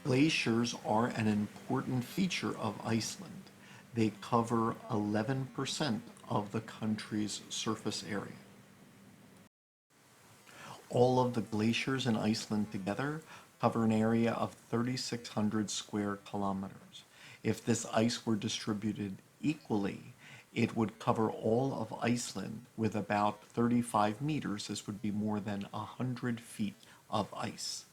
Glaciers are an important feature of Iceland. They cover 11% of the country's surface area. All of the glaciers in Iceland together cover an area of 3,600 square kilometers. If this ice were distributed equally, it would cover all of Iceland with about 35 meters. This would be more than 100 feet of ice.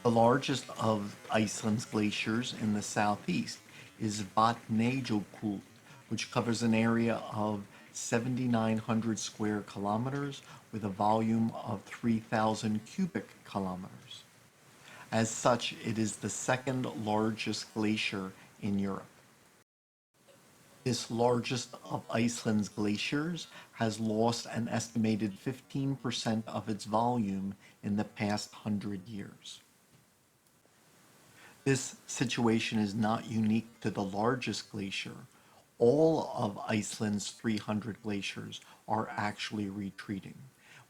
The largest of Iceland's glaciers in the southeast is Vatnajökull, which covers an area of 7,900 square kilometers with a volume of 3,000 cubic kilometers. As such, it is the second largest glacier in Europe. This largest of Iceland's glaciers has lost an estimated 15% of its volume in the past 100 years. This situation is not unique to the largest glacier. All of Iceland's 300 glaciers are actually retreating.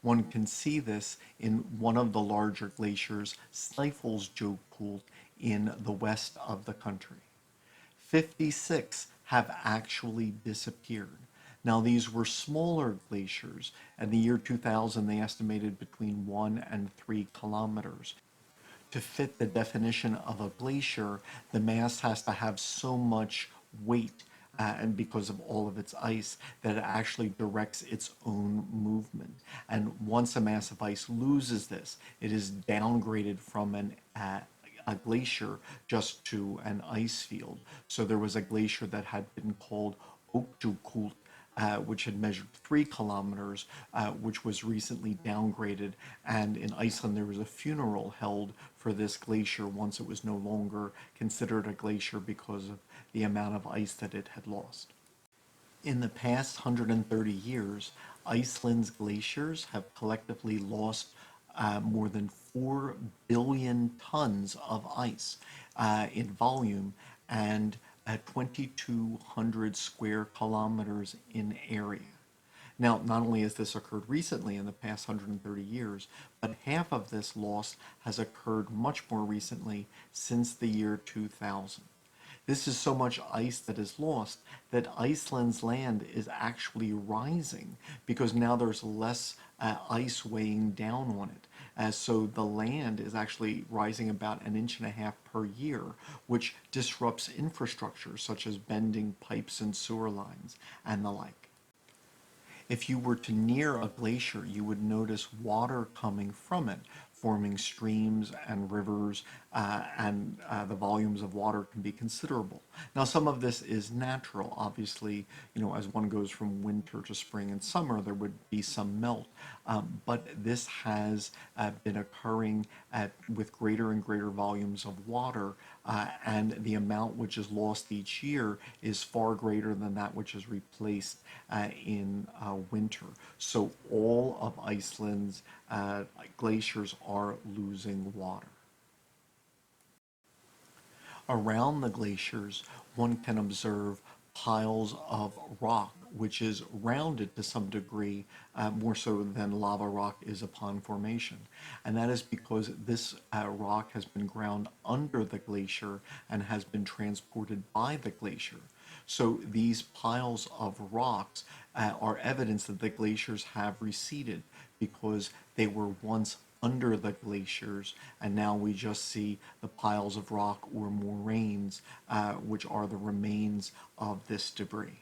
One can see this in one of the larger glaciers, Snæfellsjökull, in the west of the country. 56 have actually disappeared. Now, these were smaller glaciers. In the year 2000, they estimated between 1 and 3 kilometers. To fit the definition of a glacier, the mass has to have so much weight and because of all of its ice that it actually directs its own movement. And once a mass of ice loses this, it is downgraded from a glacier just to an ice field. So there was a glacier that had been called Ökjökull, which had measured 3 kilometers, which was recently downgraded. And in Iceland, there was a funeral held for this glacier once it was no longer considered a glacier because of the amount of ice that it had lost. In the past 130 years, Iceland's glaciers have collectively lost more than 4 billion tons of ice in volume and at 2,200 square kilometers in area. Now, not only has this occurred recently in the past 130 years, but half of this loss has occurred much more recently since the year 2000. This is so much ice that is lost that Iceland's land is actually rising because now there's less ice weighing down on it. So the land is actually rising about 1.5 inches per year, which disrupts infrastructure such as bending pipes and sewer lines and the like. If you were to near a glacier, you would notice water coming from it, forming streams and rivers, and the volumes of water can be considerable. Now, some of this is natural. Obviously, as one goes from winter to spring and summer, there would be some melt. But this has been occurring with greater and greater volumes of water, and the amount which is lost each year is far greater than that which is replaced in winter. So all of Iceland's glaciers are losing water. Around the glaciers, one can observe piles of rock, which is rounded to some degree, more so than lava rock is upon formation. And that is because this rock has been ground under the glacier and has been transported by the glacier. So these piles of rocks are evidence that the glaciers have receded because they were once under the glaciers, and now we just see the piles of rock or moraines, which are the remains of this debris.